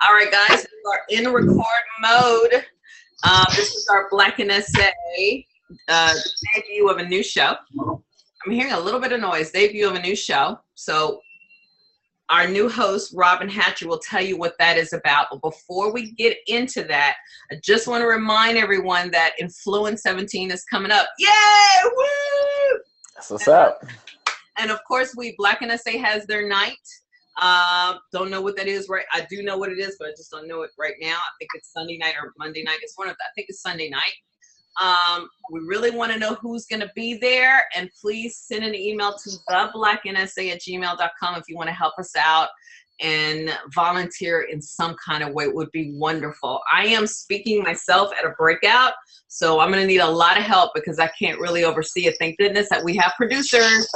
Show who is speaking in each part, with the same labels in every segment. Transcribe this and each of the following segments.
Speaker 1: All right, guys, we are in record mode. This is our BNSA debut of a new show. I'm hearing a little bit of noise. Debut of a new show. So our new host, Robyn Hatcher, will tell you what that is about. But before we get into that, I just want to remind everyone that Influence 17 is coming up. Yay! Woo!
Speaker 2: That's what's up.
Speaker 1: And of course, BNSA has their night. Don't know what that is, right? I do know what it is, but I just don't know it right now. I think it's Sunday night or Monday night. It's one of the, I think it's Sunday night. We really want to know who's going to be there, and please send an email to theblacknsa@gmail.com if you want to help us out and volunteer in some kind of way. It would be wonderful. I am speaking myself at a breakout, so I'm going to need a lot of help because I can't really oversee it. Thank goodness that we have producers.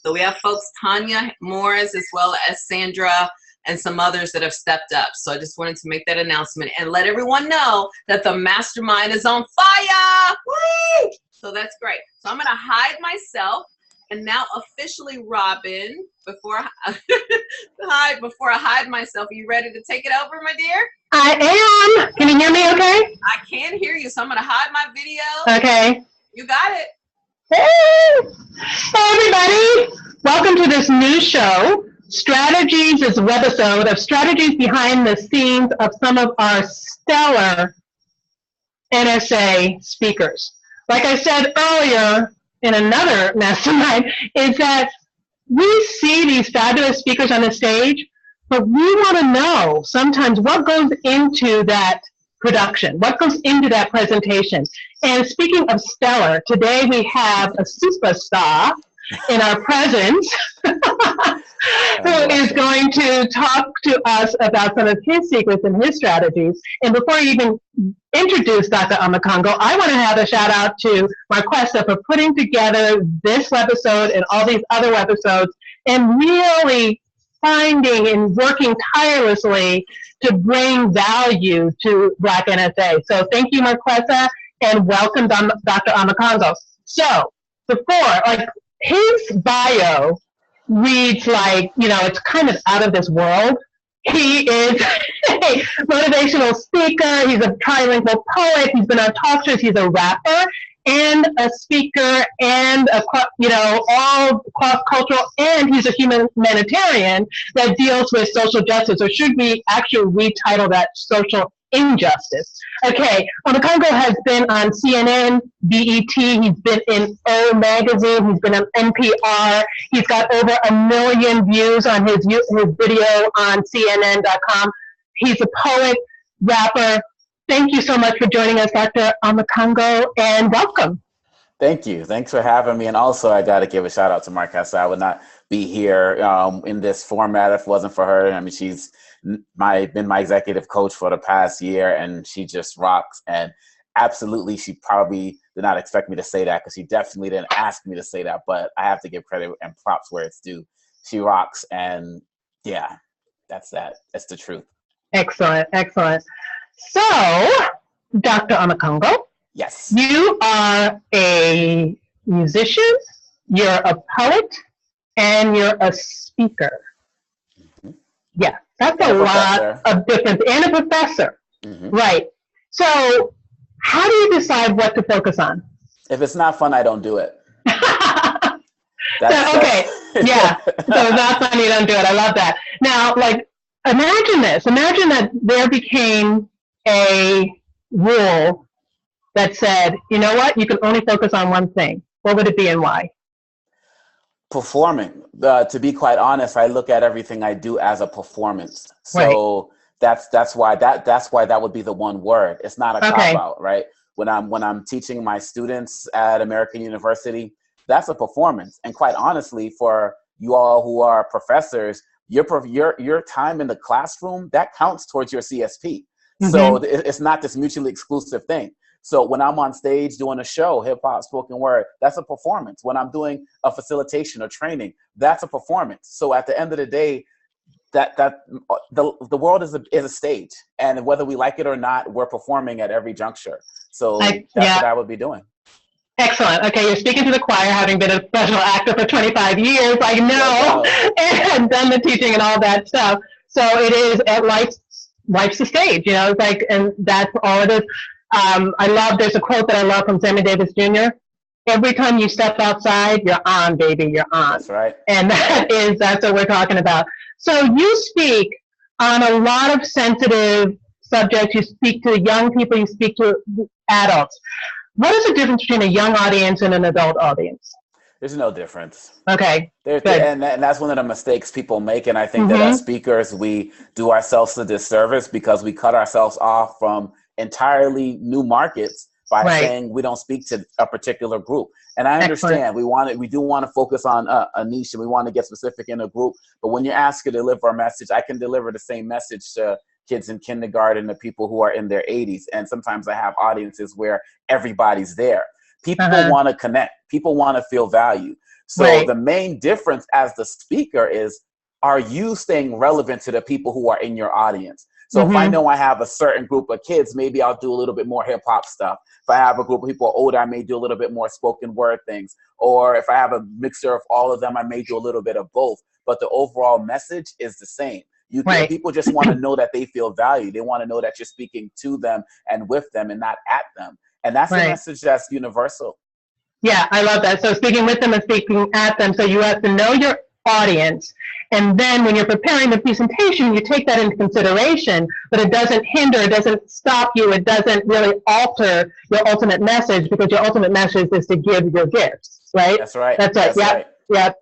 Speaker 1: So we have folks, Tanya Morris, as well as Sandra, and some others that have stepped up. So I just wanted to make that announcement and let everyone know that the mastermind is on fire. Woo! So that's great. So I'm going to hide myself. And now officially, Robyn, before I hide myself, are you ready to take it over, my dear?
Speaker 3: I am. Can you hear me okay?
Speaker 1: I can hear you, so I'm going to hide my video.
Speaker 3: Okay.
Speaker 1: You got it.
Speaker 3: Hey everybody, welcome to this new show. Strategies is a webisode of strategies behind the scenes of some of our stellar NSA speakers. Like I said earlier in another mastermind, is that we see these fabulous speakers on the stage, but we want to know sometimes what goes into that production, what goes into that presentation. And speaking of stellar, today we have a superstar in our presence who is going to talk to us about some of his secrets and his strategies. And before I even introduce Dr. Omekongo, I want to have a shout out to Marquesa for putting together this webisode and all these other webisodes and really finding and working tirelessly to bring value to Black NSA. So thank you, Marquesa, and welcome, Dr. Omekongo. So before, like, his bio reads like, you know, it's kind of out of this world. He is a motivational speaker. He's a trilingual poet. He's been on talk shows. He's a rapper and a speaker and, all cross-cultural, and he's a humanitarian that deals with social justice, or should we actually retitle that social injustice? Okay, Omekongo has been on CNN, BET, he's been in O Magazine, he's been on NPR, he's got over 1 million views on his video on CNN.com. He's a poet, rapper. Thank you so much for joining us, Dr. Omekongo, and welcome.
Speaker 2: Thank you. Thanks for having me. And also, I got to give a shout out to Marquesa. I would not be here in this format if it wasn't for her. I mean, she's been my executive coach for the past year, and she just rocks. And absolutely, she probably did not expect me to say that because she definitely didn't ask me to say that. But I have to give credit and props where it's due. She rocks. And yeah, that's that. That's the truth.
Speaker 3: Excellent. Excellent. So, Dr. Omekongo,
Speaker 2: yes,
Speaker 3: you are a musician, you're a poet, and you're a speaker. Mm-hmm. Yeah, that's a lot of difference, and a professor, mm-hmm. Right. So, how do you decide what to focus on?
Speaker 2: If it's not fun, I don't do it.
Speaker 3: Okay, yeah, so if it's not fun, you don't do it. I love that. Now, like, imagine this. Imagine that there became a rule that said, you know what, you can only focus on one thing. What would it be and why?
Speaker 2: Performing. To be quite honest, I look at everything I do as a performance. So right. that's why that would be the one word. It's not a cop-out, right? When I'm teaching my students at American University, that's a performance. And quite honestly, for you all who are professors, your time in the classroom, that counts towards your CSP. Mm-hmm. So it's not this mutually exclusive thing. So when I'm on stage doing a show, hip hop, spoken word, that's a performance. When I'm doing a facilitation or training, that's a performance. So at the end of the day, the world is a stage, and whether we like it or not, we're performing at every juncture. So that's what I would be doing.
Speaker 3: Excellent. Okay, you're speaking to the choir, having been a professional actor for 25 years. I know, and done the teaching and all that stuff. So it is at life's wipes the stage, it's like, and that's all it is. There's a quote that I love from Sammy Davis Jr. Every time you step outside, you're on, baby, you're on.
Speaker 2: That's right.
Speaker 3: And that's what we're talking about. So you speak on a lot of sensitive subjects. You speak to young people, you speak to adults. What is the difference between a young audience and an adult audience?
Speaker 2: There's no difference.
Speaker 3: Okay.
Speaker 2: And that's one of the mistakes people make. And I think that as speakers, we do ourselves a disservice because we cut ourselves off from entirely new markets by saying we don't speak to a particular group. And I understand we do want to focus on a niche, and we want to get specific in a group. But when you're asked to deliver a message, I can deliver the same message to kids in kindergarten, to people who are in their 80s. And sometimes I have audiences where everybody's there. People want to connect. People want to feel valued. So the main difference as the speaker is, are you staying relevant to the people who are in your audience? So if I know I have a certain group of kids, maybe I'll do a little bit more hip hop stuff. If I have a group of people older, I may do a little bit more spoken word things. Or if I have a mixture of all of them, I may do a little bit of both. But the overall message is the same. People just want to know that they feel valued. They want to know that you're speaking to them and with them and not at them. And that's a message that's universal.
Speaker 3: Yeah, I love that. So speaking with them and speaking at them. So you have to know your audience. And then when you're preparing the presentation, you take that into consideration, but it doesn't hinder, it doesn't stop you, it doesn't really alter your ultimate message, because your ultimate message is to give your gifts, right?
Speaker 2: That's right.
Speaker 3: That's right. Yep.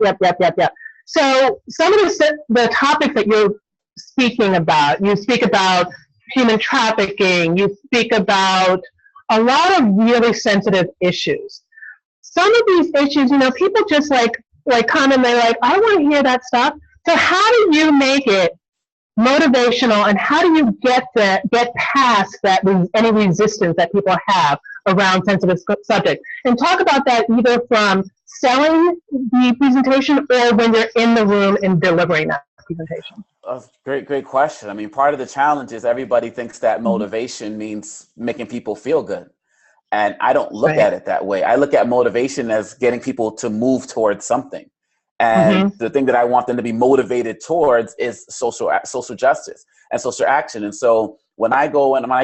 Speaker 3: So some of the topics that you're speaking about, you speak about human trafficking, you speak about a lot of really sensitive issues. Some of these issues, people just like come and they're like, I want to hear that stuff. So how do you make it motivational, and how do you get past that any resistance that people have around sensitive subjects? And talk about that either from selling the presentation or when you're in the room and delivering that presentation.
Speaker 2: Great question. I mean, part of the challenge is everybody thinks that motivation means making people feel good. And I don't look at it that way. I look at motivation as getting people to move towards something. And the thing that I want them to be motivated towards is social justice and social action. And so when I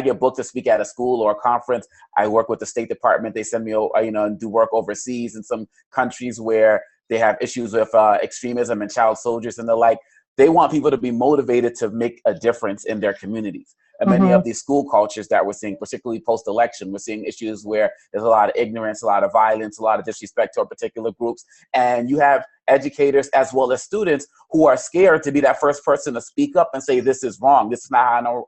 Speaker 2: get booked to speak at a school or a conference, I work with the State Department. They send me, and do work overseas in some countries where they have issues with extremism and child soldiers and the like. They want people to be motivated to make a difference in their communities. And many of these school cultures that we're seeing, particularly post-election, we're seeing issues where there's a lot of ignorance, a lot of violence, a lot of disrespect toward particular groups. And you have educators as well as students who are scared to be that first person to speak up and say, this is wrong. This is not how I know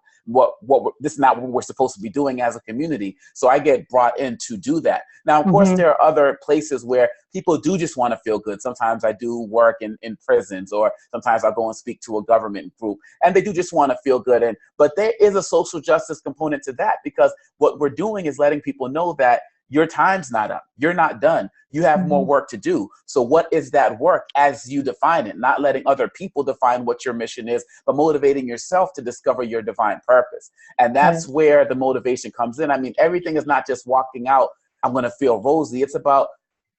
Speaker 2: this is not what we're supposed to be doing as a community. So I get brought in to do that. Now, of course, there are other places where people do just want to feel good. Sometimes I do work in prisons, or sometimes I'll go and speak to a government group, and they do just want to feel good. But there is a social justice component to that, because what we're doing is letting people know that your time's not up. You're not done. You have more work to do. So what is that work as you define it? Not letting other people define what your mission is, but motivating yourself to discover your divine purpose. And that's where the motivation comes in. I mean, everything is not just walking out, I'm going to feel rosy. It's about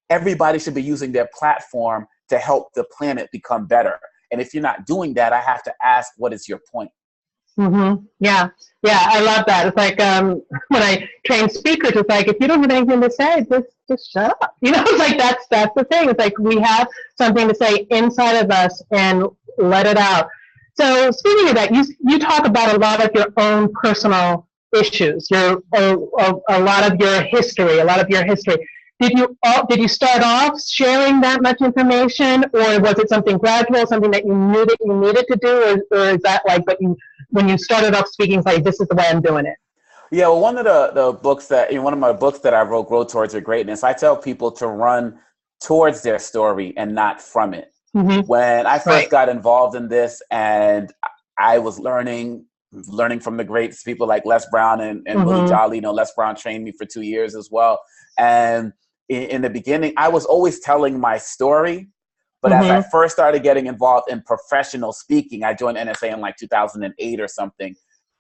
Speaker 2: everybody should be using their platform to help the planet become better. And if you're not doing that, I have to ask, what is your point?
Speaker 3: Yeah, I love that. It's like when I train speakers, it's like, if you don't have anything to say, just shut up. It's like that's the thing. It's like we have something to say inside of us and let it out. So speaking of that, you talk about a lot of your own personal issues, a lot of your history. Did you start off sharing that much information, or was it something gradual, something that you knew that you needed to do, or is that like when you started off speaking, it's like, this is the way I'm doing it?
Speaker 2: Yeah, well, one of the books one of my books that I wrote, Grow Towards Your Greatness, I tell people to run towards their story and not from it. When I first got involved in this, and I was learning from the greats, people like Les Brown and Willie Jolly. Les Brown trained me for 2 years as well. And in the beginning, I was always telling my story. But as I first started getting involved in professional speaking, I joined NSA in like 2008 or something.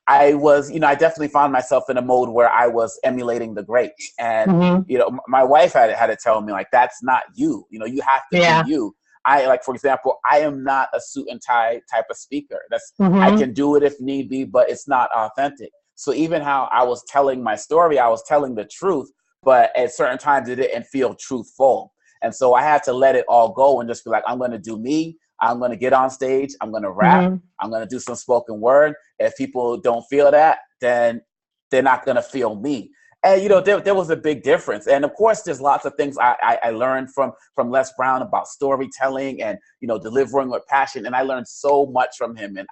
Speaker 2: I was, I definitely found myself in a mode where I was emulating the greats. And, my wife had to tell me, like, that's not you. You have to be you. like, for example, I am not a suit and tie type of speaker. I can do it if need be, but it's not authentic. So even how I was telling my story, I was telling the truth, but at certain times it didn't feel truthful. And so I had to let it all go and just be like, I'm going to do me. I'm going to get on stage. I'm going to rap. I'm going to do some spoken word. If people don't feel that, then they're not going to feel me. And, there was a big difference. And of course, there's lots of things I learned from Les Brown about storytelling and, delivering with passion. And I learned so much from him. And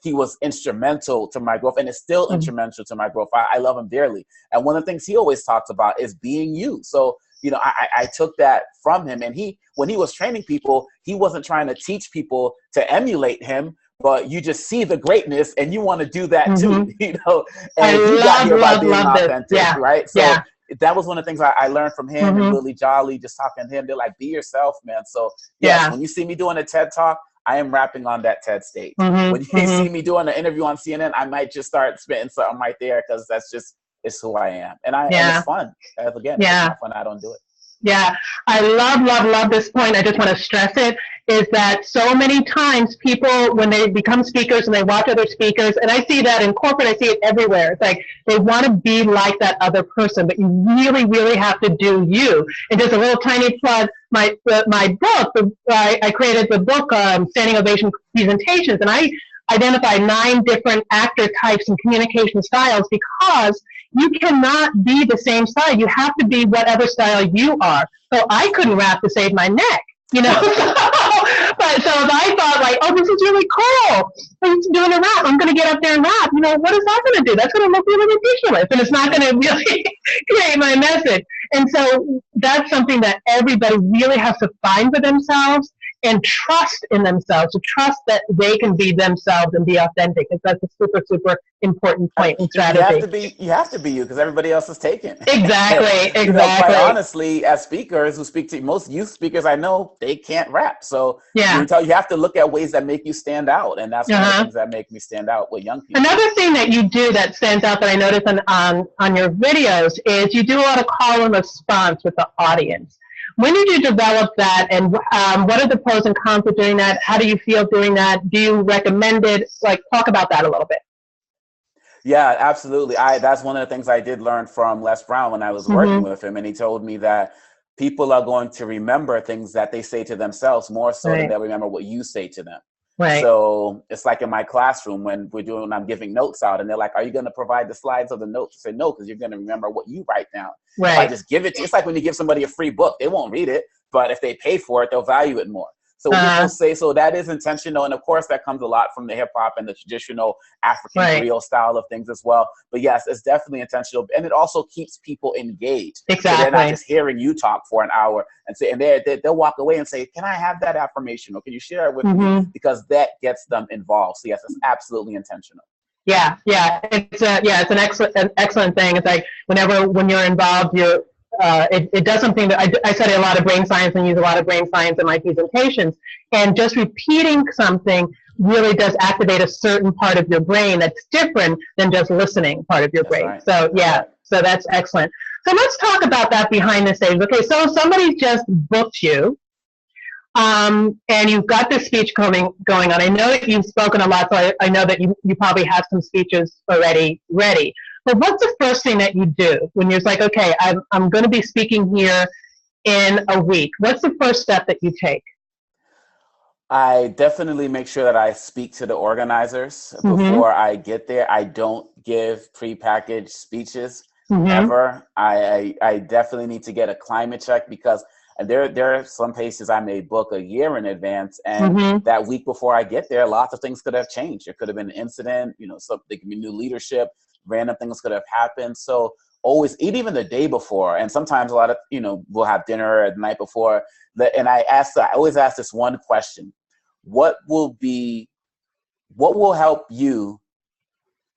Speaker 2: he was instrumental to my growth, and is still instrumental to my growth. I love him dearly. And one of the things he always talks about is being you. So, I took that from him. And when he was training people, he wasn't trying to teach people to emulate him, but you just see the greatness and you want to do that too, and he got here by being authentic, right? So that was one of the things I learned from him and Willie Jolly, just talking to him. They're like, be yourself, man. So yes, when you see me doing a TED Talk, I am rapping on that TED stage. When you see me doing an interview on CNN, I might just start spitting something right there, because it's who I am. And it's fun. Again, it's not fun, I don't do it.
Speaker 3: Yeah, I love this point. I just want to stress it, is that so many times people, when they become speakers and they watch other speakers, and I see that in corporate, I see it everywhere. It's like they want to be like that other person, but you really, really have to do you. And just a little tiny plug, my book, I created the book, Standing Ovation Presentations, and I identified 9 different actor types and communication styles, because you cannot be the same style. You have to be whatever style you are. So I couldn't rap to save my neck, But so if I thought like, oh, this is really cool, I'm doing a rap, I'm going to get up there and rap, what is that going to do? That's going to look really ridiculous, and it's not going to really create my message. And so that's something that everybody really has to find for themselves, and trust in themselves, to trust that they can be themselves and be authentic. Because that's a super, super important point in strategy.
Speaker 2: You have to be you, because everybody else is taken.
Speaker 3: Exactly.
Speaker 2: Quite honestly, as speakers who speak to most youth speakers I know, they can't rap. So you have to look at ways that make you stand out. And that's one of the things that make me stand out with young people.
Speaker 3: Another thing that you do that stands out that I noticed on your videos is you do a lot of call and response with the audience. When did you develop that, and what are the pros and cons of doing that? How do you feel doing that? Do you recommend it? Talk about that a little bit.
Speaker 2: Yeah, absolutely. That's one of the things I did learn from Les Brown when I was working with him, and he told me that people are going to remember things that they say to themselves more so than they'll remember what you say to them.
Speaker 3: Right.
Speaker 2: So it's like in my classroom when I'm giving notes out, and they're like, are you going to provide the slides of the notes? I say no, because you're going to remember what you write down.
Speaker 3: Right.
Speaker 2: If I just give it to you, it's like when you give somebody a free book, they won't read it, but if they pay for it, they'll value it more. So people say, so that is intentional. And of course, that comes a lot from the hip hop and the traditional African griot style of things as well. But yes, it's definitely intentional. And it also keeps people engaged.
Speaker 3: Exactly.
Speaker 2: So they're not just hearing you talk for an hour and they'll walk away and say, can I have that affirmation? Or can you share it with me? Because that gets them involved. So yes, it's absolutely intentional.
Speaker 3: Yeah. It's an excellent thing. It's like when you're involved, it does something that I study a lot of brain science and use a lot of brain science in my presentations. And just repeating something really does activate a certain part of your brain that's different than just listening part of your brain. Right. So so that's excellent. So let's talk about that behind the scenes. Okay, so somebody just booked you. And you've got this speech going on. I know that you've spoken a lot, so I know that you probably have some speeches already ready. But what's the first thing that you do when you're like, okay, I'm going to be speaking here in a week? What's the first step that you take?
Speaker 2: I definitely make sure that I speak to the organizers before I get there. I don't give prepackaged speeches ever. I definitely need to get a climate check, because there are some places I may book a year in advance, and that week before I get there, lots of things could have changed. There could have been an incident, there could be new leadership, random things could have happened. So always eat even the day before. And sometimes a lot of, we'll have dinner the night before. And I always ask this one question: what will help you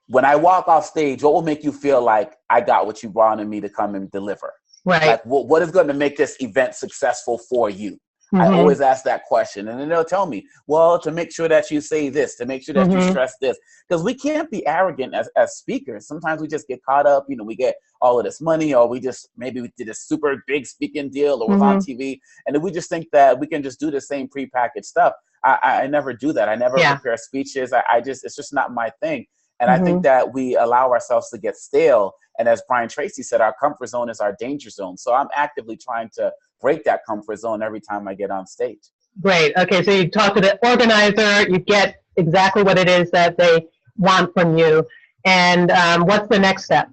Speaker 2: when I walk off stage? What will make you feel like I got what you wanted me to come and deliver?
Speaker 3: Right.
Speaker 2: Like what is going to make this event successful for you? I always ask that question. And then they'll tell me, well, to make sure that you say this, to make sure that you stress this. Because we can't be arrogant as speakers. Sometimes we just get caught up, we get all of this money, or maybe we did a super big speaking deal or was on TV. And then we just think that we can just do the same prepackaged stuff. I never do that. I never prepare speeches. It's just not my thing. And I think that we allow ourselves to get stale. And as Brian Tracy said, our comfort zone is our danger zone. So I'm actively trying to break that comfort zone every time I get on stage.
Speaker 3: Great. Okay, so you talk to the organizer, you get exactly what it is that they want from you. And what's the next step?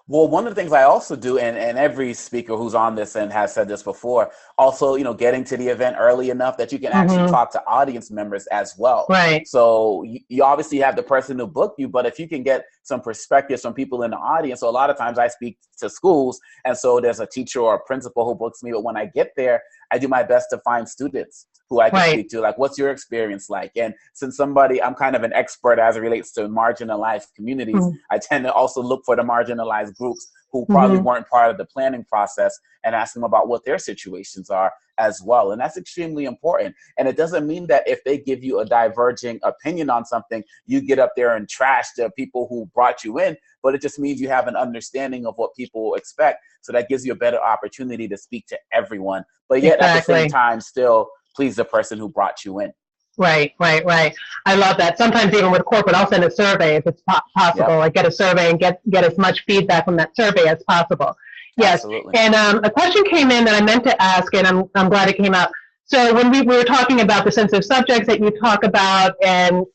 Speaker 2: Well, one of the things I also do, and every speaker who's on this and has said this before, also, getting to the event early enough that you can actually talk to audience members as well.
Speaker 3: Right.
Speaker 2: So you obviously have the person who booked you, but if you can get some perspectives from people in the audience, so a lot of times I speak to schools, and so there's a teacher or a principal who books me, but when I get there, I do my best to find students who I can speak to, like, what's your experience like? And since I'm kind of an expert as it relates to marginalized communities, I tend to also look for the marginalized groups who probably weren't part of the planning process and ask them about what their situations are as well. And that's extremely important. And it doesn't mean that if they give you a diverging opinion on something, you get up there and trash the people who brought you in, but it just means you have an understanding of what people expect. So that gives you a better opportunity to speak to everyone, but yet at the same time, still please the person who brought you in.
Speaker 3: Right. I love that. Sometimes even with corporate, I'll send a survey if it's possible. I get a survey and get as much feedback from that survey as possible. Yes. Absolutely. And a question came in that I meant to ask, and I'm glad it came out. So when we were talking about the sensitive subjects that you talk about and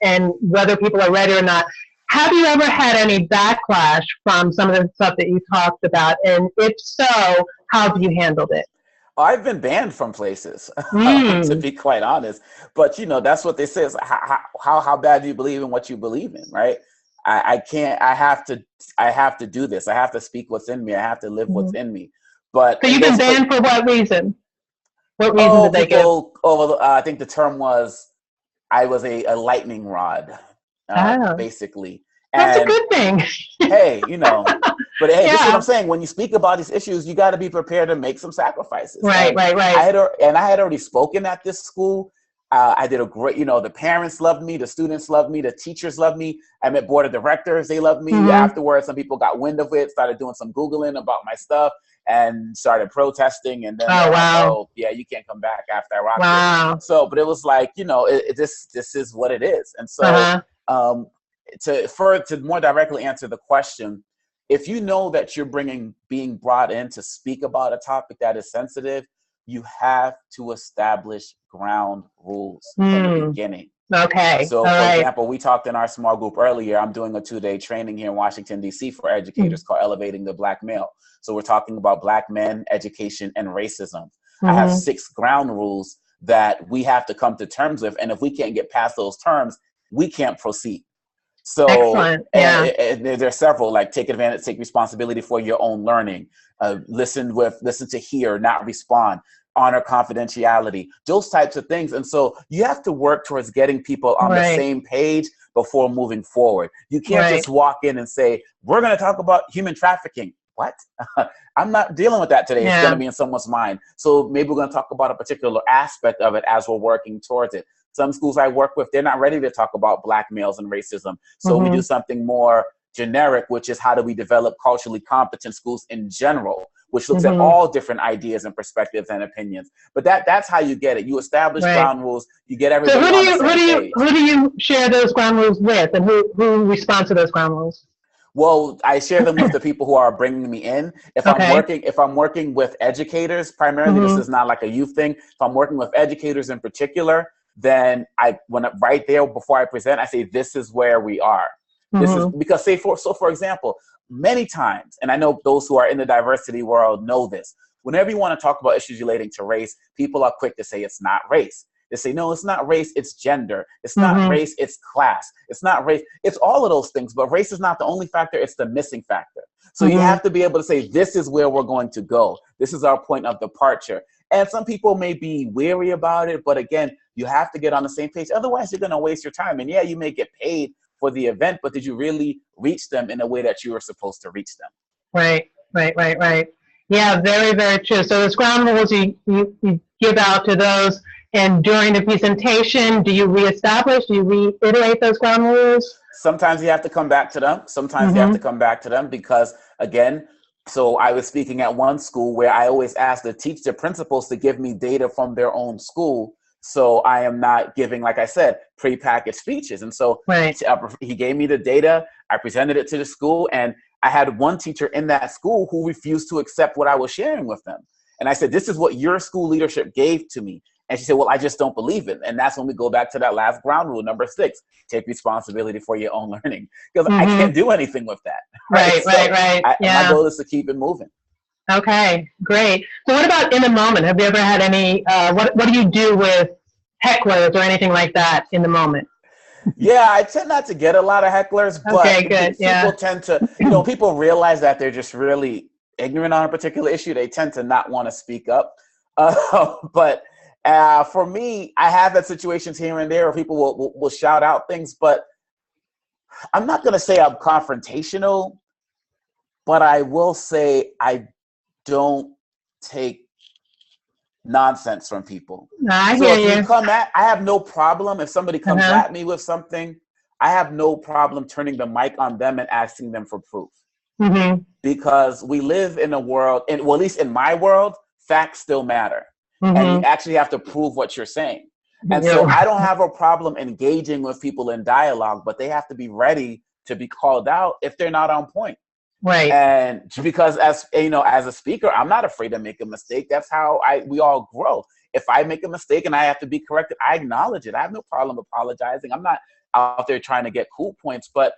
Speaker 3: whether people are ready or not, have you ever had any backlash from some of the stuff that you talked about? And if so, how have you handled it?
Speaker 2: I've been banned from places, to be quite honest. But that's what they say. Is how bad do you believe in what you believe in, right? I can't. I have to do this. I have to speak what's in me. I have to live what's in me. But
Speaker 3: so you've been banned for what reason? What reason did they give?
Speaker 2: I think the term was I was a lightning rod, basically.
Speaker 3: That's a good thing.
Speaker 2: Hey, but hey, this is what I'm saying. When you speak about these issues, you got to be prepared to make some sacrifices.
Speaker 3: Right.
Speaker 2: I had already spoken at this school. I did a great, the parents loved me, the students loved me, the teachers loved me. I met board of directors. They loved me. Afterwards, some people got wind of it, started doing some Googling about my stuff and started protesting. And then, you can't come back after I rocked it. So, but it was like, this is what it is. And so, to more directly answer the question, if you know that you're being brought in to speak about a topic that is sensitive, you have to establish ground rules from the beginning.
Speaker 3: Okay.
Speaker 2: So, for example, we talked in our small group earlier. I'm doing a 2-day training here in Washington, D.C. for educators called Elevating the Black Male. So we're talking about Black men, education, and racism. I have 6 ground rules that we have to come to terms with. And if we can't get past those terms, we can't proceed. So,
Speaker 3: excellent. Yeah.
Speaker 2: And there are several, like take responsibility for your own learning, listen to hear, not respond, honor confidentiality, those types of things. And so you have to work towards getting people on the same page before moving forward. You can't just walk in and say, we're going to talk about human trafficking. What? I'm not dealing with that today. It's going to be in someone's mind. So maybe we're going to talk about a particular aspect of it as we're working towards it. Some schools I work with, they're not ready to talk about Black males and racism. So we do something more generic, which is how do we develop culturally competent schools in general, which looks at all different ideas and perspectives and opinions. But that's how you get it. You establish ground rules. You get everybody on the same page.
Speaker 3: Who do you share those ground rules with, and who responds to those ground rules?
Speaker 2: Well, I share them with the people who are bringing me in. If I'm working with educators, primarily, this is not like a youth thing. If I'm working with educators in particular, then right there before I present, I say, this is where we are. This is because for example, many times, and I know those who are in the diversity world know this, whenever you want to talk about issues relating to race, people are quick to say it's not race. They say, no, it's not race, it's gender. It's not race, it's class. It's not race, it's all of those things, but race is not the only factor, it's the missing factor. So you have to be able to say, this is where we're going to go. This is our point of departure. And some people may be weary about it, but again, you have to get on the same page. Otherwise, you're going to waste your time. And yeah, you may get paid for the event, but did you really reach them in a way that you were supposed to reach them? Right.
Speaker 3: Yeah, very, very true. So those ground rules, you give out to those? And during the presentation, do you reestablish, do you reiterate those ground rules?
Speaker 2: Sometimes you have to come back to them. Sometimes you have to come back to them because, again, so I was speaking at one school where I always ask the principals to give me data from their own school. So I am not giving, like I said, prepackaged speeches. And so he gave me the data. I presented it to the school. And I had one teacher in that school who refused to accept what I was sharing with them. And I said, this is what your school leadership gave to me. And she said, well, I just don't believe it. And that's when we go back to that last ground rule, number 6, take responsibility for your own learning. Because I can't do anything with that.
Speaker 3: Right.
Speaker 2: My goal is to keep it moving.
Speaker 3: Okay, great. So what about in the moment? Have you ever had any, what do you do with hecklers or anything like that in the moment?
Speaker 2: Yeah, I tend not to get a lot of hecklers, but people tend to, people realize that they're just really ignorant on a particular issue. They tend to not want to speak up. But for me, I have had situations here and there where people will shout out things, but I'm not going to say I'm confrontational, but I will say I don't take nonsense from people.
Speaker 3: I hear you.
Speaker 2: I have no problem if somebody comes at me with something. I have no problem turning the mic on them and asking them for proof. Because we live in a world, and well, at least in my world, facts still matter. And you actually have to prove what you're saying. And so I don't have a problem engaging with people in dialogue, but they have to be ready to be called out if they're not on point.
Speaker 3: Right.
Speaker 2: And because as a speaker, I'm not afraid to make a mistake. That's how we all grow. If I make a mistake and I have to be corrected, I acknowledge it. I have no problem apologizing. I'm not out there trying to get cool points, but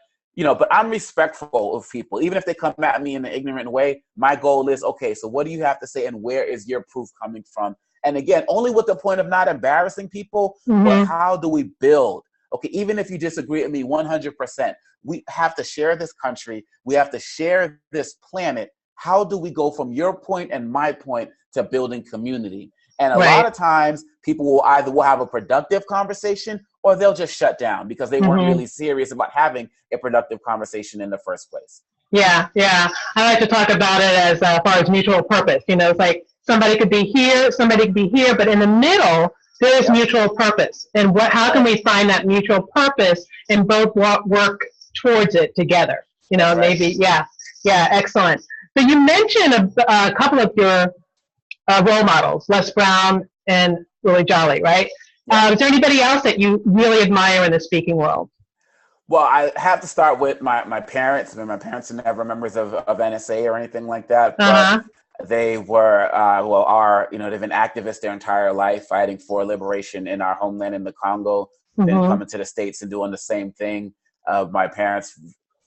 Speaker 2: I'm respectful of people. Even if they come at me in an ignorant way, my goal is, okay, so what do you have to say and where is your proof coming from? And again, only with the point of not embarrassing people, but how do we build? Okay, even if you disagree with me 100%, we have to share this country. We have to share this planet. How do we go from your point and my point to building community? And a lot of times people will either have a productive conversation or they'll just shut down because they weren't really serious about having a productive conversation in the first place.
Speaker 3: Yeah. I like to talk about it as far as mutual purpose. It's like somebody could be here, but in the middle, there is mutual purpose. And how can we find that mutual purpose and both work towards it together? Maybe, excellent. So you mentioned a couple of your role models, Les Brown and Willie Jolly, right? Is there anybody else that you really admire in the speaking world?
Speaker 2: Well, I have to start with my parents. I mean, my parents are never members of NSA or anything like that. But they were, they've been activists their entire life, fighting for liberation in our homeland in the Congo, then coming to the States and doing the same thing. My parents,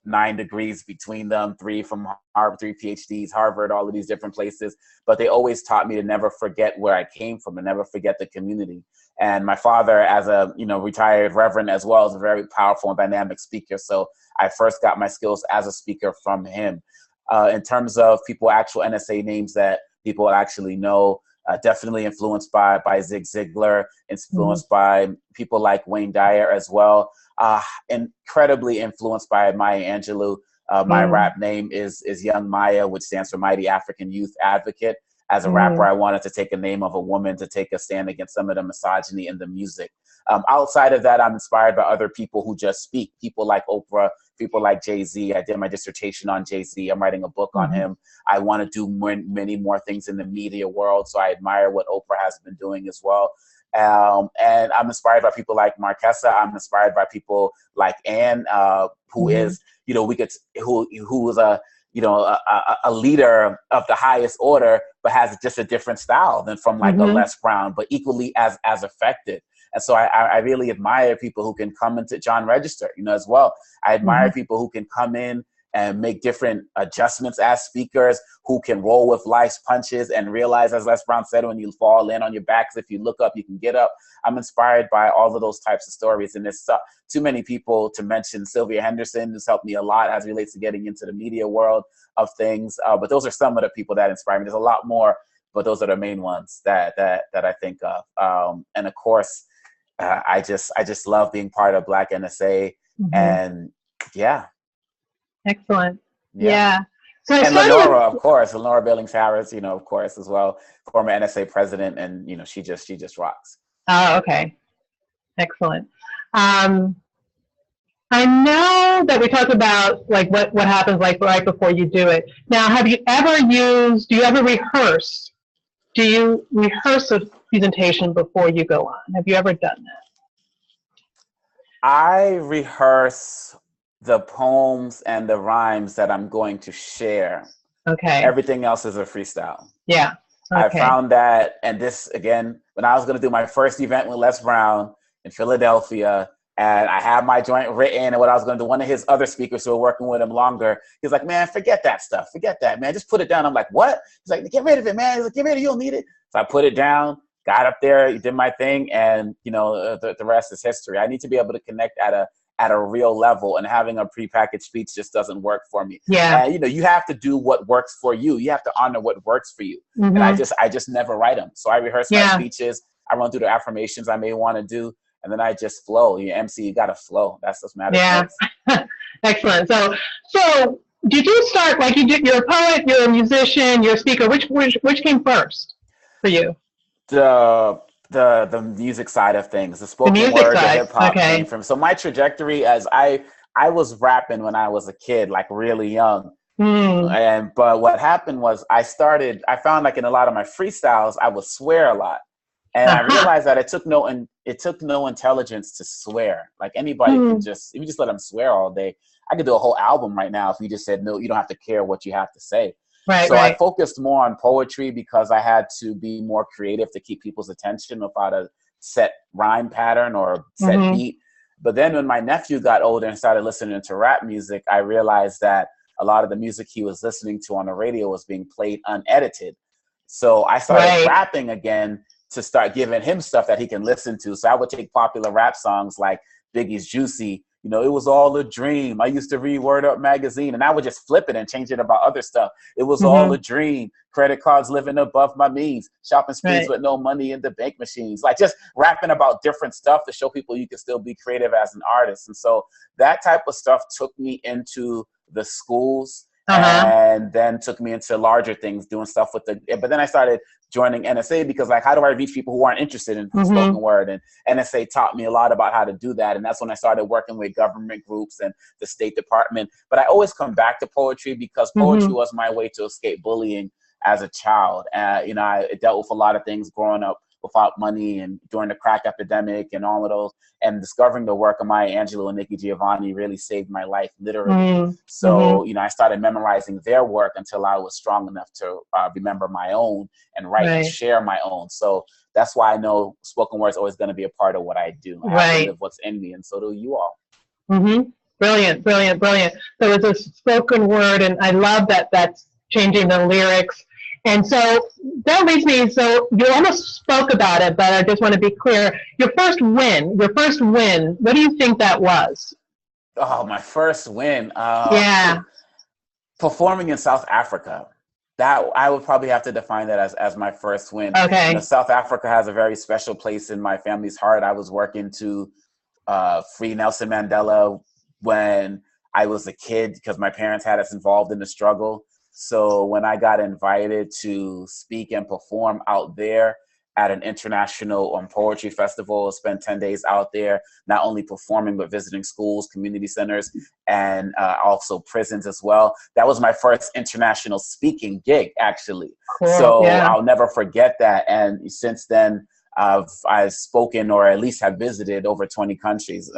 Speaker 2: 9 degrees between them, 3 from Harvard, 3 PhDs, Harvard, all of these different places. But they always taught me to never forget where I came from and never forget the community. And my father, as a retired reverend as well, is a very powerful and dynamic speaker. So I first got my skills as a speaker from him. In terms of actual NSA names that people actually know, definitely influenced by Zig Ziglar, influenced by people like Wayne Dyer as well. Incredibly influenced by Maya Angelou. My rap name is Young Maya, which stands for Mighty African Youth Advocate. As a rapper, I wanted to take a name of a woman to take a stand against some of the misogyny in the music. Outside of that, I'm inspired by other people who just speak. People like Oprah, people like Jay-Z. I did my dissertation on Jay-Z. I'm writing a book on him. I want to do many more things in the media world. So I admire what Oprah has been doing as well. And I'm inspired by people like Marquesa. I'm inspired by people like Anne, who is, who is a leader of the highest order, but has just a different style than from like a Les Brown, but equally as effective. And so I really admire people who can come into John Register, as well. I admire people who can come in and make different adjustments as speakers, who can roll with life's punches and realize, as Les Brown said, when you fall in on your backs, if you look up, you can get up. I'm inspired by all of those types of stories. And there's too many people to mention. Sylvia Henderson has helped me a lot as it relates to getting into the media world of things. But those are some of the people that inspire me. There's a lot more, but those are the main ones that I think of. And of course, I just love being part of Black NSA. And yeah.
Speaker 3: Excellent. Yeah. So I
Speaker 2: and
Speaker 3: started
Speaker 2: Lenora, of course, Lenora Billings Harris, of course, as well, former NSA president, and she just rocks.
Speaker 3: Oh, okay, excellent. I know that we talked about like what happens like right before you do it. Now, do you ever rehearse? Do you rehearse a presentation before you go on? Have you ever done that?
Speaker 2: I rehearse the poems and the rhymes that I'm going to share.
Speaker 3: Okay.
Speaker 2: Everything else is a freestyle.
Speaker 3: Yeah. Okay.
Speaker 2: I found that, and this again, when I was going to do my first event with Les Brown in Philadelphia, and I had my joint written, and what I was going to do, one of his other speakers who were working with him longer, he's like, man, forget that stuff. Forget that, man. Just put it down. I'm like, what? He's like, get rid of it, man. He's like, get rid of it. You don't need it. So I put it down, got up there, did my thing, and the rest is history. I need to be able to connect at a real level, and having a prepackaged speech just doesn't work for me.
Speaker 3: Yeah.
Speaker 2: And you have to do what works for you. You have to honor what works for you.
Speaker 3: Mm-hmm.
Speaker 2: And I just never write them. So I rehearse my speeches. I run through the affirmations I may want to do, and then I just flow. You MC, you got to flow. That's what matters.
Speaker 3: Yeah. Excellent. So did you start like you did? You're a poet. You're a musician. You're a speaker. Which came first for you?
Speaker 2: The music side of things, the spoken word, the hip hop came from. So my trajectory, as I was rapping when I was a kid, like really young. But what happened was I found like in a lot of my freestyles, I would swear a lot. And I realized that it took no intelligence to swear. Like anybody can if you just let them swear all day. I could do a whole album right now if you just said, no, you don't have to care what you have to say.
Speaker 3: Right,
Speaker 2: so I focused more on poetry because I had to be more creative to keep people's attention without a set rhyme pattern or set beat. But then when my nephew got older and started listening to rap music, I realized that a lot of the music he was listening to on the radio was being played unedited. So I started rapping again to start giving him stuff that he can listen to. So I would take popular rap songs like Biggie's Juicy, it was all a dream. I used to read Word Up magazine, and I would just flip it and change it about other stuff. It was all a dream. Credit cards living above my means. Shopping sprees with no money in the bank machines. Like just rapping about different stuff to show people you can still be creative as an artist. And so that type of stuff took me into the schools and then took me into larger things, doing stuff but then I started joining NSA because like, how do I reach people who aren't interested in spoken word? And NSA taught me a lot about how to do that. And that's when I started working with government groups and the State Department. But I always come back to poetry because poetry was my way to escape bullying as a child. I dealt with a lot of things growing up without money and during the crack epidemic and all of those, and discovering the work of Maya Angelou and Nikki Giovanni really saved my life, literally. So, I started memorizing their work until I was strong enough to remember my own and write and share my own. So that's why I know spoken word is always going to be a part of what I do. I have to live what's in me, and so do you all.
Speaker 3: Brilliant. So it's a spoken word, and I love that that's changing the lyrics. And so that leads me, so you almost spoke about it, but I just want to be clear. Your first win, what do you think that was?
Speaker 2: Oh, my first win. Performing in South Africa. That I would probably have to define that as my first win.
Speaker 3: Okay.
Speaker 2: South Africa has a very special place in my family's heart. I was working to free Nelson Mandela when I was a kid because my parents had us involved in the struggle. So when I got invited to speak and perform out there at an international poetry festival, spent 10 days out there, not only performing, but visiting schools, community centers, and also prisons as well. That was my first international speaking gig, actually. Cool. So I'll never forget that. And since then, I've spoken or at least have visited over 20 countries,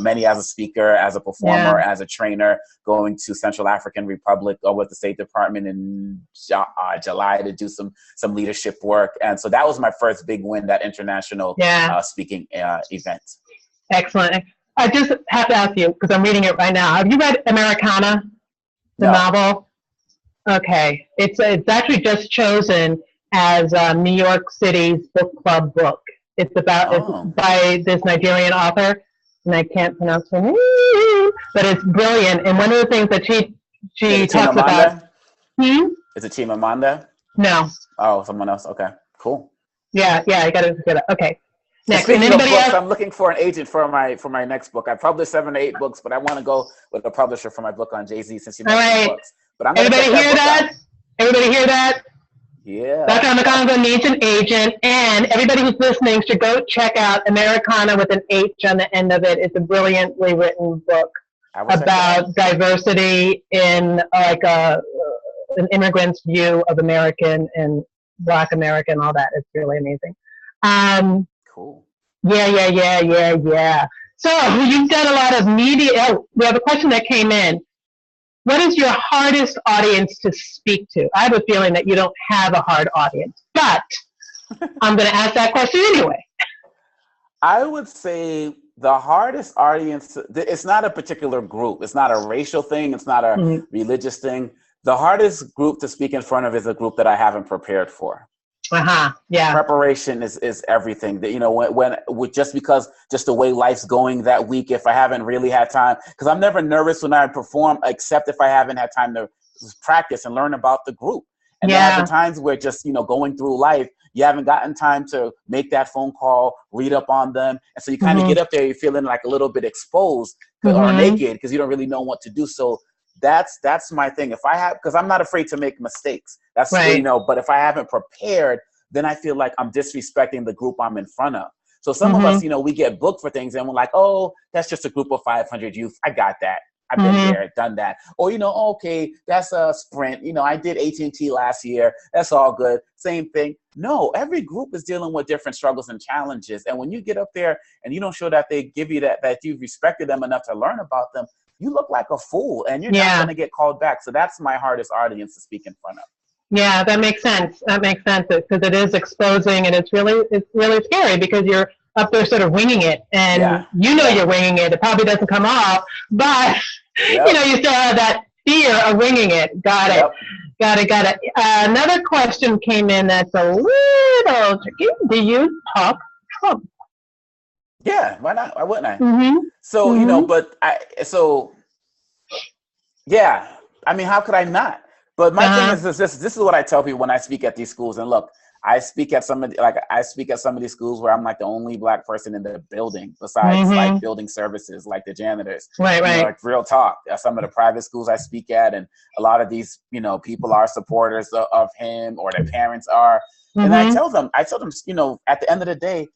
Speaker 2: many as a speaker, as a performer, as a trainer, going to Central African Republic with the State Department in July to do some leadership work. And so that was my first big win, that international speaking event.
Speaker 3: Excellent. I just have to ask you, because I'm reading it right now. Have you read Americana, the novel? Okay. It's actually just chosen as New York City's book club book. It's by this Nigerian author, and I can't pronounce her name, but it's brilliant. And one of the things that she talks about.
Speaker 2: Is it Chimamanda?
Speaker 3: No.
Speaker 2: Oh, someone else. Okay, cool.
Speaker 3: Yeah, I got to get it. Okay. Next.
Speaker 2: And anybody else? I'm looking for an agent for my next book. I published 7 to 8 books, but I want to go with a publisher for my book on Jay-Z since you mentioned books. But I'm gonna
Speaker 3: Everybody hear that? Everybody hear that?
Speaker 2: Yeah.
Speaker 3: Dr. Omekongo needs an agent, and everybody who's listening should go check out Americana with an H on the end of it. It's a brilliantly written book about diversity in like an immigrant's view of American and Black America and all that. It's really amazing.
Speaker 2: Cool.
Speaker 3: Yeah. So you've done a lot of media. Oh, we have a question that came in. What is your hardest audience to speak to? I have a feeling that you don't have a hard audience, but I'm going to ask that question anyway.
Speaker 2: I would say the hardest audience, it's not a particular group. It's not a racial thing. It's not a religious thing. The hardest group to speak in front of is a group that I haven't prepared for.
Speaker 3: Yeah.
Speaker 2: Preparation is everything. That, you know, when just the way life's going that week, if I haven't really had time, because I'm never nervous when I perform, except if I haven't had time to practice and learn about the group. And there have been times where just, you know, going through life, you haven't gotten time to make that phone call, read up on them. And so you kind of get up there, you're feeling like a little bit exposed or naked because you don't really know what to do. So that's my thing. Because I'm not afraid to make mistakes. That's right. You know, but if I haven't prepared, then I feel like I'm disrespecting the group I'm in front of. So some of us, you know, we get booked for things and we're like, oh, that's just a group of 500 youth. I got that. I've been there, done that. Or, you know, okay, that's a sprint. You know, I did AT&T last year. That's all good. Same thing. No, every group is dealing with different struggles and challenges. And when you get up there and you don't show that they give you that you've respected them enough to learn about them, you look like a fool and you're not going to get called back. So that's my hardest audience to speak in front of.
Speaker 3: Yeah, that makes sense. That makes sense because it is exposing and it's really scary because you're up there sort of winging it and you know you're winging it. It probably doesn't come off, but you know, you still have that fear of winging it. Got it. Another question came in that's a little tricky. Do you talk Trump?
Speaker 2: Yeah, why not? Why wouldn't I? So, you know, yeah, I mean, how could I not? But my thing is this is what I tell people when I speak at these schools. And look, I speak at some of these schools where I'm like the only Black person in the building besides like building services, like the janitors. Right. You know, like real talk. Some of the private schools I speak at, and a lot of these, you know, people are supporters of him or their parents are. And I tell them, you know, at the end of the day,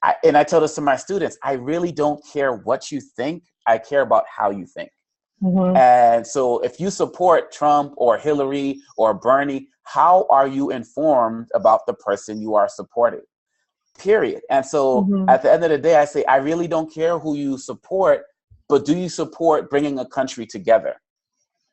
Speaker 2: I tell this to my students, I really don't care what you think. I care about how you think. And so if you support Trump or Hillary or Bernie, how are you informed about the person you are supporting? Period. And so at the end of the day, I say, I really don't care who you support, but do you support bringing a country together?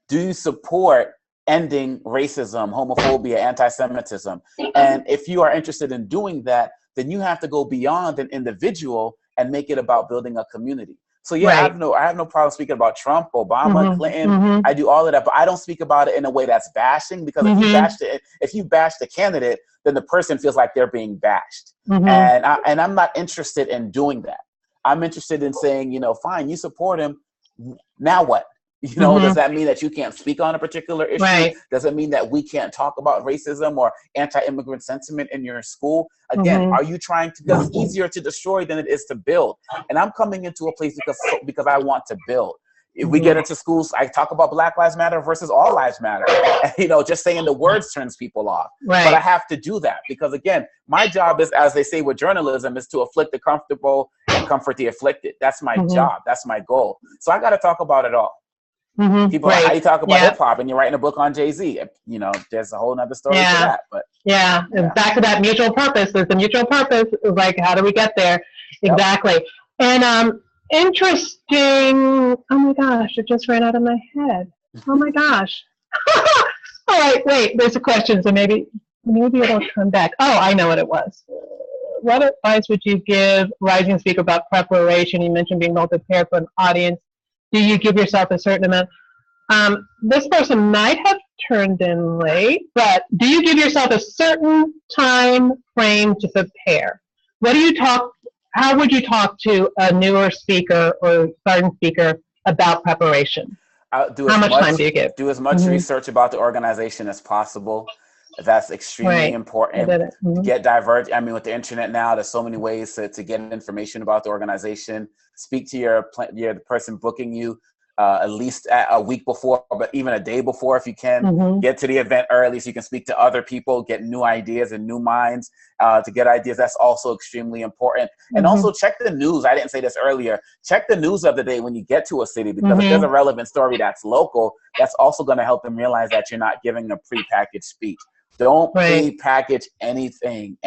Speaker 2: Do you support ending racism, homophobia, anti-Semitism? And if you are interested in doing that, then you have to go beyond an individual and make it about building a community. So yeah, I have no problem speaking about Trump, Obama, Clinton. I do all of that, but I don't speak about it in a way that's bashing, because if you bash the candidate, then the person feels like they're being bashed. And I'm not interested in doing that. I'm interested in saying, you know, fine, you support him. Now what? You know, does that mean that you can't speak on a particular issue? Does it mean that we can't talk about racism or anti-immigrant sentiment in your school? Again, are you trying to, because it's easier to destroy than it is to build. And I'm coming into a place because I want to build. If we get into schools, I talk about Black Lives Matter versus All Lives Matter. And, you know, just saying the words turns people off. But I have to do that because, again, my job is, as they say with journalism, is to afflict the comfortable and comfort the afflicted. That's my job. That's my goal. So I got to talk about it all. People are like, how you talk about hip hop and you're writing a book on Jay-Z? You know, there's a whole nother story to that. But
Speaker 3: back to that mutual purpose. There's a mutual purpose. It's like, how do we get there? Exactly. And interesting. Oh my gosh, it just ran out of my head. Oh my gosh. All right, wait. There's a question, so maybe it'll come back. Oh, I know what it was. What advice would you give rising speaker about preparation? You mentioned being well prepared for an audience. Do you give yourself a certain amount? This person might have turned in late, but do you give yourself a certain time frame to prepare? How would you talk to a newer speaker or starting speaker about preparation? How much time do you give?
Speaker 2: Do as much research about the organization as possible. That's extremely important. Get diverged. I mean, with the internet now, there's so many ways to get information about the organization. Speak to the person booking you. at least a week before, but even a day before if you can. Get to the event early so you can speak to other people, get new ideas and new minds to get ideas. That's also extremely important. And also check the news. I didn't say this earlier. Check the news of the day when you get to a city, because if there's a relevant story that's local, that's also going to help them realize that you're not giving a prepackaged speech. Don't prepackage anything.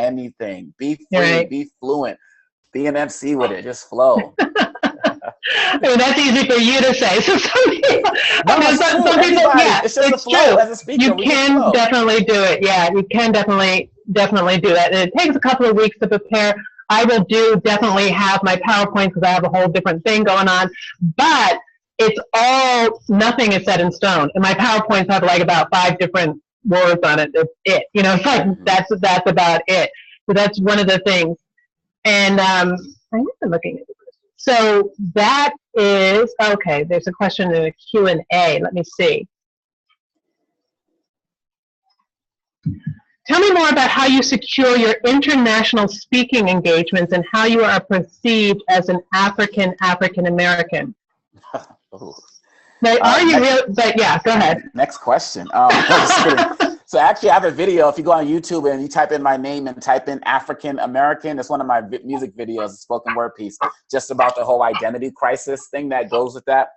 Speaker 2: Be free, be fluent, be an MC with it, just flow.
Speaker 3: I mean, that's easy for you to say. So some people,
Speaker 2: it's just a flow as a speaker.
Speaker 3: You can definitely do it. Yeah, you can definitely do that. And it takes a couple of weeks to prepare. I will definitely have my PowerPoint because I have a whole different thing going on. But it's all, nothing is set in stone. And my PowerPoints have like about 5 different words on it. It's it. You know, it's like that's about it. So that's one of the things. And I'm looking at it. So that is, okay, there's a question in a Q&A. Let me see. Tell me more about how you secure your international speaking engagements and how you are perceived as an African-American. But are you real? But yeah, go ahead.
Speaker 2: Next question. So actually, I have a video. If you go on YouTube and you type in my name and type in African American, it's one of my music videos, a spoken word piece, just about the whole identity crisis thing that goes with that.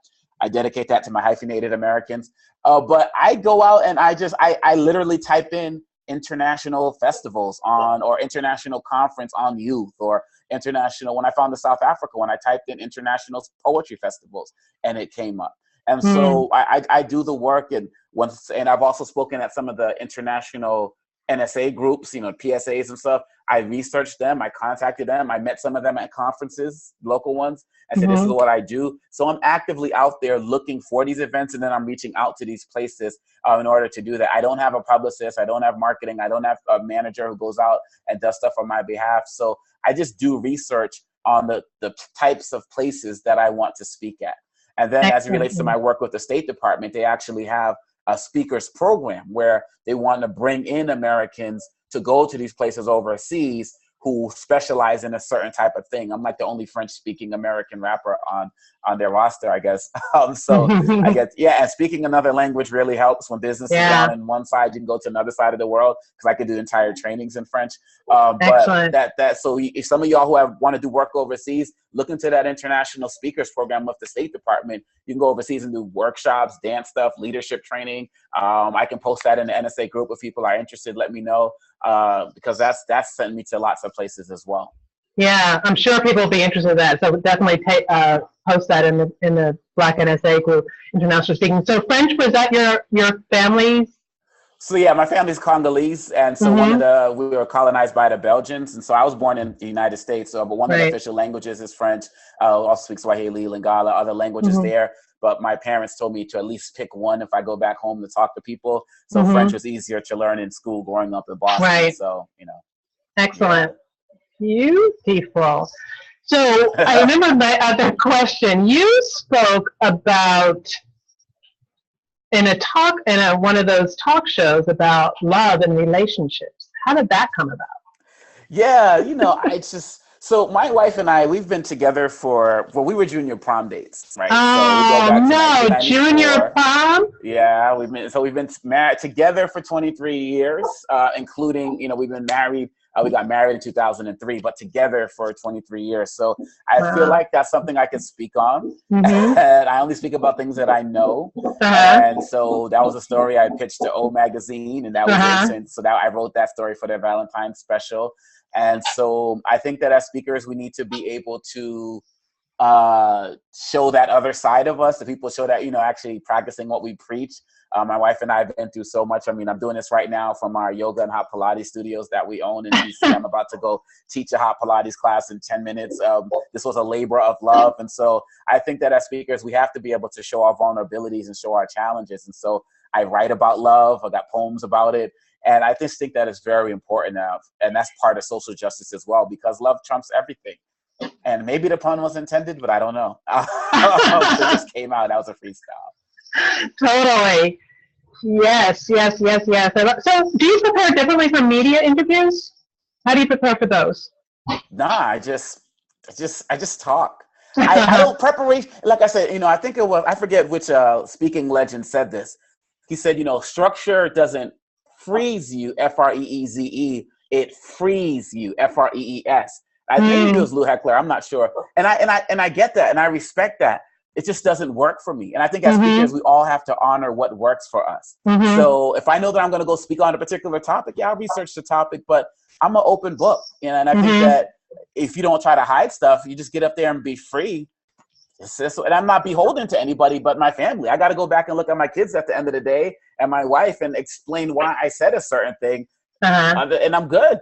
Speaker 2: I dedicate that to my hyphenated Americans. But I go out and I literally type in international festivals or international conference on youth, or international. When I found the South Africa one, I typed in international poetry festivals and it came up. And so I do the work, and I've also spoken at some of the international NSA groups, you know, PSAs and stuff. I researched them, I contacted them, I met some of them at conferences, local ones. I said, this is what I do. So I'm actively out there looking for these events, and then I'm reaching out to these places in order to do that. I don't have a publicist, I don't have marketing, I don't have a manager who goes out and does stuff on my behalf. So I just do research on the types of places that I want to speak at. And then as it relates to my work with the State Department, they actually have a speakers program where they want to bring in Americans to go to these places overseas who specialize in a certain type of thing. I'm like the only French-speaking American rapper on their roster, I guess. So I guess, and speaking another language really helps when business is on one side, you can go to another side of the world, because I could do entire trainings in French. But so if some of y'all who want to do work overseas, look into that international speakers program with the State Department. You can go overseas and do workshops, dance stuff, leadership training. I can post that in the NSA group if people are interested. Let me know, because that's sent me to lots of places as well.
Speaker 3: Yeah, I'm sure people will be interested in that. So definitely post that in the Black NSA group, international speaking. So French, was that your family's?
Speaker 2: So yeah, my family's Congolese, and so we were colonized by the Belgians, and so I was born in the United States. So, but one of the official languages is French. I also speak Swahili, Lingala, other languages there. But my parents told me to at least pick one if I go back home to talk to people. So French was easier to learn in school growing up in Boston.
Speaker 3: Right.
Speaker 2: So, you know.
Speaker 3: Excellent. Yeah. Beautiful. So I remember my other question. You spoke about in one of those talk shows about love and relationships. How did that come about? Yeah,
Speaker 2: you know, so my wife and I, we've been together we were junior prom dates, right?
Speaker 3: Oh, no, junior prom?
Speaker 2: Yeah, we've been married together for 23 years, including, you know, we've been married. We got married in 2003, but together for 23 years. So I feel like that's something I can speak on. And I only speak about things that I know. And so that was a story I pitched to O Magazine, and that was it. So I wrote that story for their Valentine's special. And so I think that as speakers, we need to be able to show that other side of us, that people show that, you know, actually practicing what we preach. My wife and I have been through so much. I mean, I'm doing this right now from our yoga and hot Pilates studios that we own in DC. I'm about to go teach a hot Pilates class in 10 minutes. This was a labor of love. And so I think that as speakers, we have to be able to show our vulnerabilities and show our challenges. And so I write about love. I got poems about it. And I just think that is very important now. And that's part of social justice as well, because love trumps everything. And maybe the pun was intended, but I don't know. It just came out. That was a freestyle.
Speaker 3: Totally. Yes. So do you prepare differently for media interviews? How do you prepare for those?
Speaker 2: Nah, I just talk. I don't preparation. Like I said, I think it was, I forget which speaking legend said this. He said, structure doesn't freeze you, Freeze, it frees you, Frees. Maybe it was Lou Heckler. I'm not sure. And I get that, and I respect that. It just doesn't work for me. And I think as speakers, we all have to honor what works for us. So if I know that I'm going to go speak on a particular topic, I'll research the topic, but I'm an open book. And I think that if you don't try to hide stuff, you just get up there and be free. And I'm not beholden to anybody but my family. I got to go back and look at my kids at the end of the day and my wife and explain why I said a certain thing. And I'm good.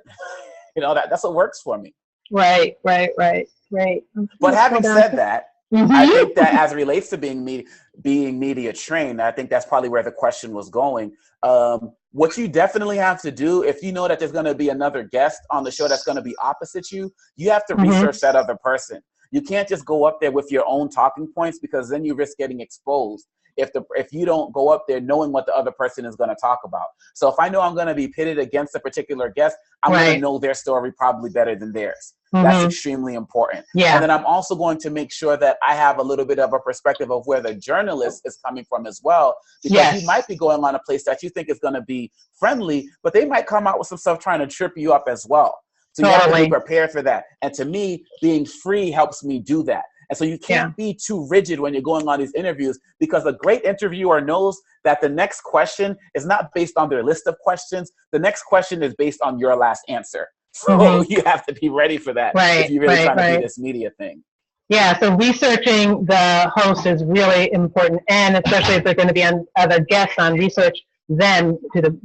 Speaker 2: That's what works for me. Right. But having said that, I think that as it relates to being media trained, I think that's probably where the question was going. What you definitely have to do, if you know that there's going to be another guest on the show that's going to be opposite you have to research that other person. You can't just go up there with your own talking points, because then you risk getting exposed if you don't go up there knowing what the other person is going to talk about. So if I know I'm going to be pitted against a particular guest, I'm going to know their story probably better than theirs. That's extremely important. And then I'm also going to make sure that I have a little bit of a perspective of where the journalist is coming from as well, because you might be going on a place that you think is going to be friendly, but they might come out with some stuff trying to trip you up as well. So you have to be prepared for that. And to me, being free helps me do that. And so you can't be too rigid when you're going on these interviews, because a great interviewer knows that the next question is not based on their list of questions. The next question is based on your last answer. So you have to be ready for that if you're really trying to do this media thing.
Speaker 3: Yeah, so researching the host is really important, and especially if they're going to be other guests on, research them to the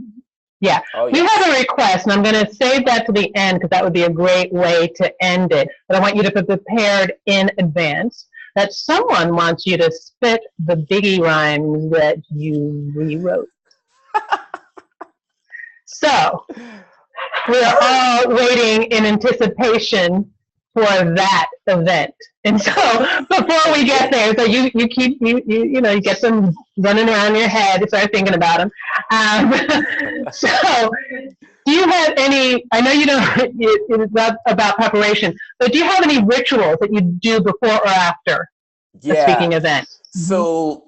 Speaker 3: We have a request, and I'm going to save that to the end because that would be a great way to end it. But I want you to be prepared in advance that someone wants you to spit the biggie rhymes that you rewrote. So we're all waiting in anticipation for that event. And so before we get there, so you get them running around your head, start thinking about them. So do you have any, I know you don't, it's not about preparation, but do you have any rituals that you do before or after a speaking event?
Speaker 2: So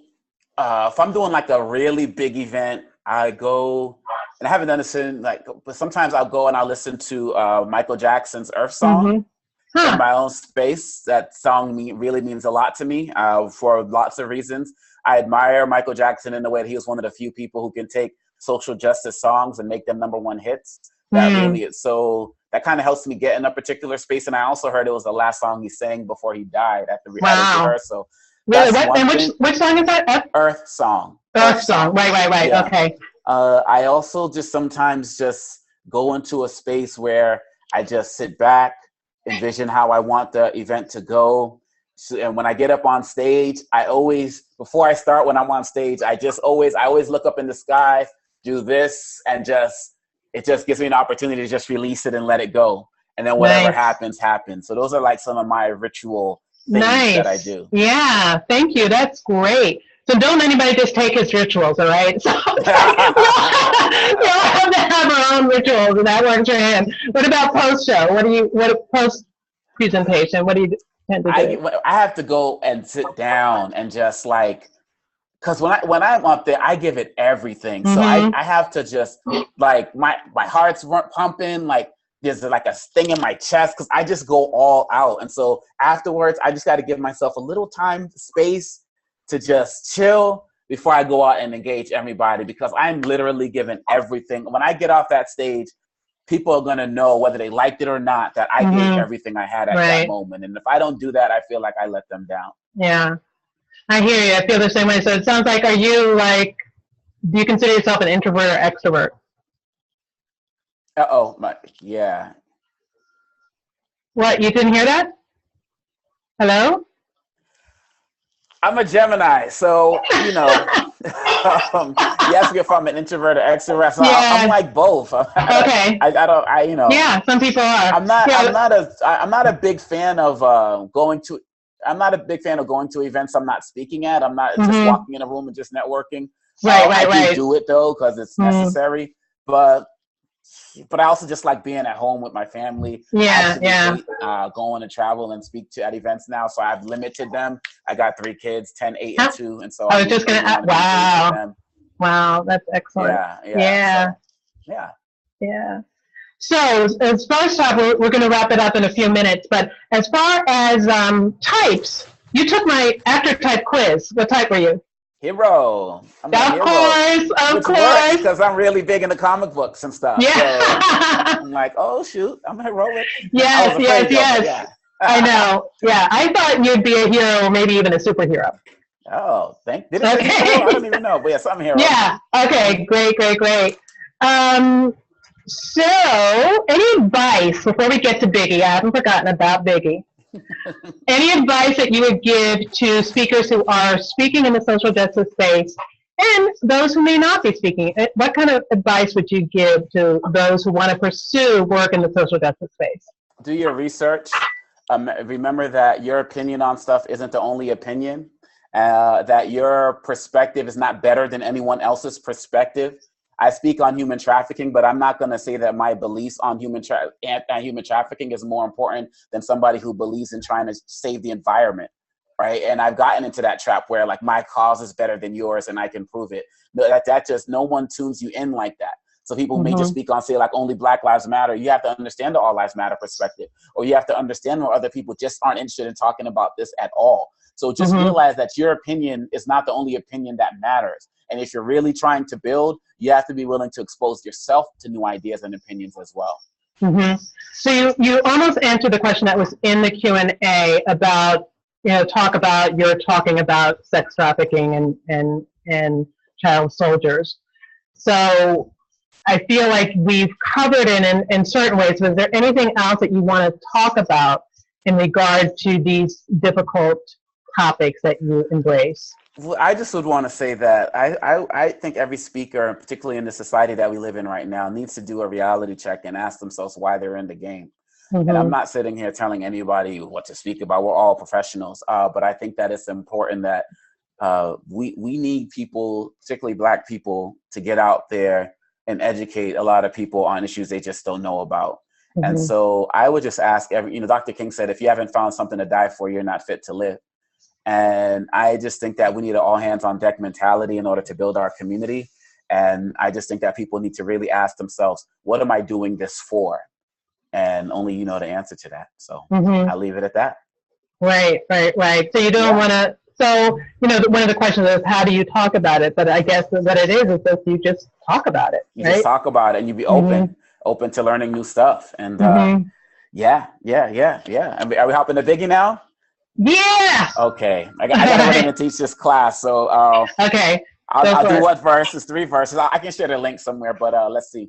Speaker 2: if I'm doing like a really big event, I go, and I haven't done this in but sometimes I'll go and I'll listen to Michael Jackson's Earth Song. In my own space. That song really means a lot to me for lots of reasons. I admire Michael Jackson in the way that he was one of the few people who can take social justice songs and make them #1 hits. That really is. So that kind of helps me get in a particular space. And I also heard it was the last song he sang before he died at the rehearsal.
Speaker 3: Really? Which song is that?
Speaker 2: Earth Song.
Speaker 3: Earth Song. Right. Yeah. Okay.
Speaker 2: I also just sometimes just go into a space where I just sit back, envision how I want the event to go. And when I get up on stage, before I start, when I'm on stage, I always look up in the sky, do this, and it just gives me an opportunity to just release it and let it go. And then whatever happens, happens. So those are like some of my ritual things that I do.
Speaker 3: Yeah, thank you. That's great. So don't anybody just take his rituals, all right? So we all have to have our own rituals, and that works for him. What about post-show? What post-presentation? What do you tend to do?
Speaker 2: I have to go and sit down and just because when I'm up there, I give it everything. So I have to just, my heart's pumping, there's like a sting in my chest because I just go all out. And so afterwards, I just got to give myself a little time, space, to just chill before I go out and engage everybody, because I'm literally giving everything. When I get off that stage, people are going to know whether they liked it or not that I gave everything I had at that moment. And if I don't do that, I feel like I let them down. Yeah,
Speaker 3: I hear you. I feel the same way. So it sounds like, do you consider yourself an introvert or extrovert?
Speaker 2: Yeah.
Speaker 3: What, you didn't hear that? Hello?
Speaker 2: I'm a Gemini, so, you ask me if I'm an introvert or extrovert. So I'm like both.
Speaker 3: Okay.
Speaker 2: Yeah,
Speaker 3: some people are.
Speaker 2: I'm not a big fan of going to events I'm not speaking at. I'm not just walking in a room and just networking.
Speaker 3: Right.
Speaker 2: I do it though, because it's necessary. But but I also just like being at home with my family.
Speaker 3: Yeah,
Speaker 2: hate, going to travel and speak at events now, so I've limited them. I got 3 kids, 10, 8, and 2, and so
Speaker 3: I was just gonna. Wow, that's excellent. Yeah. So as far as we're going to wrap it up in a few minutes, but as far as types, you took my after type quiz. What type were you?
Speaker 2: Hero.
Speaker 3: Of course.
Speaker 2: Because I'm really big into comic books and stuff.
Speaker 3: Yeah.
Speaker 2: So I'm like, oh shoot, I'm heroic.
Speaker 3: Yes. Yeah. I know. Yeah, I thought you'd be a hero, maybe even a superhero.
Speaker 2: Oh, did it say hero? I don't even know, but yes, I'm a hero.
Speaker 3: Yeah. Okay. Great. So, any advice before we get to Biggie? I haven't forgotten about Biggie. Any advice that you would give to speakers who are speaking in the social justice space and those who may not be speaking? What kind of advice would you give to those who want to pursue work in the social justice space?
Speaker 2: Do your research. Remember that your opinion on stuff isn't the only opinion. That your perspective is not better than anyone else's perspective. I speak on human trafficking, but I'm not going to say that my beliefs on anti-human trafficking is more important than somebody who believes in trying to save the environment, right? And I've gotten into that trap where like my cause is better than yours and I can prove it. That just, no one tunes you in like that. So people may just speak on, say, like only Black Lives Matter. You have to understand the All Lives Matter perspective, or you have to understand where other people just aren't interested in talking about this at all. So just realize that your opinion is not the only opinion that matters. And if you're really trying to build, you have to be willing to expose yourself to new ideas and opinions as well.
Speaker 3: So you almost answered the question that was in the Q&A about, you're talking about sex trafficking and child soldiers. So I feel like we've covered it in certain ways. Was there anything else that you want to talk about in regard to these difficult topics that you embrace?
Speaker 2: Well, I just would want to say that I think every speaker, particularly in the society that we live in right now, needs to do a reality check and ask themselves why they're in the game. And I'm not sitting here telling anybody what to speak about. We're all professionals. But I think that it's important that we need people, particularly Black people, to get out there and educate a lot of people on issues they just don't know about. And so I would just ask Dr. King said, if you haven't found something to die for, you're not fit to live. And I just think that we need an all hands on deck mentality in order to build our community. And I just think that people need to really ask themselves, what am I doing this for? And only you know the answer to that. So I'll leave it at that. Right.
Speaker 3: So you don't want to, one of the questions is, how do you talk about it? But I guess what it is that you just talk about it.
Speaker 2: You just talk about it and you be open to learning new stuff. And yeah. Are we hopping to Biggie now?
Speaker 3: Yeah.
Speaker 2: Okay. I got to run in and teach this class. So
Speaker 3: okay.
Speaker 2: I'll do what verse? It's 3 verses. I can share the link somewhere, but let's see.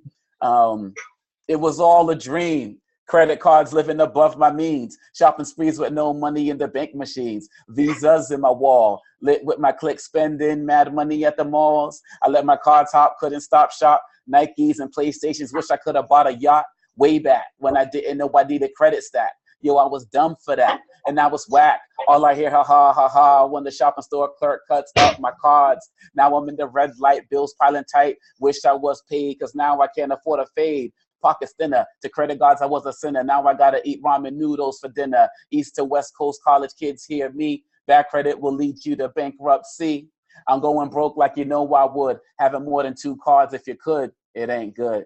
Speaker 2: It was all a dream. Credit cards living above my means. Shopping sprees with no money in the bank machines. Visas in my wall. Lit with my click spending mad money at the malls. I let my car top, couldn't stop shop. Nikes and PlayStations. Wish I could have bought a yacht way back when I didn't know I needed credit stack. Yo, I was dumb for that. And I was whack. All I hear, ha, ha, ha, ha, when the shopping store clerk cuts up my cards. Now I'm in the red light, bills piling tight. Wish I was paid, because now I can't afford a fade. Pockets thinner. To credit gods, I was a sinner. Now I gotta eat ramen noodles for dinner. East to West Coast college kids hear me. Bad credit will lead you to bankruptcy. I'm going broke like you know I would. Having more than 2 cards if you could. It ain't good.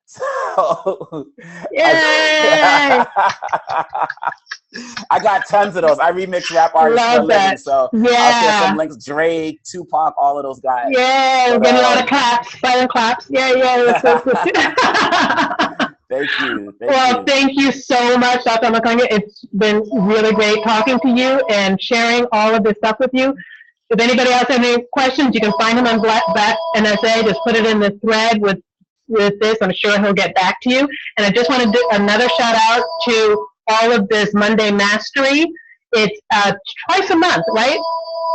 Speaker 2: So I got tons of those. I remix rap artists for a living, so I'll share some links. Drake, Tupac, all of those guys.
Speaker 3: Yeah, we're getting a lot of claps, silent claps. Yeah.
Speaker 2: Thank you.
Speaker 3: Thank you so much, Dr. Omekongo. It's been really great talking to you and sharing all of this stuff with you. If anybody else has any questions, you can find him on BNSA. Just put it in the thread with this. I'm sure he'll get back to you. And I just want to do another shout out to all of this Monday Mastery. It's twice a month, right?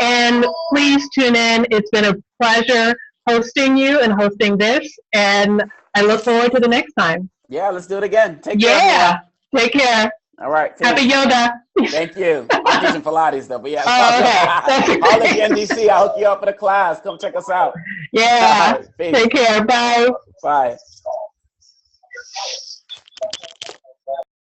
Speaker 3: And please tune in. It's been a pleasure hosting you and hosting this. And I look forward to the next time.
Speaker 2: Yeah, let's do it again. Take care.
Speaker 3: Yeah, take care.
Speaker 2: All right.
Speaker 3: Happy yoga.
Speaker 2: Thank you. I'm teaching Pilates though, but yeah.
Speaker 3: Okay.
Speaker 2: All at the NDC. I'll hook you up for the class. Come check us out.
Speaker 3: Yeah. Take care. Bye.
Speaker 2: Bye.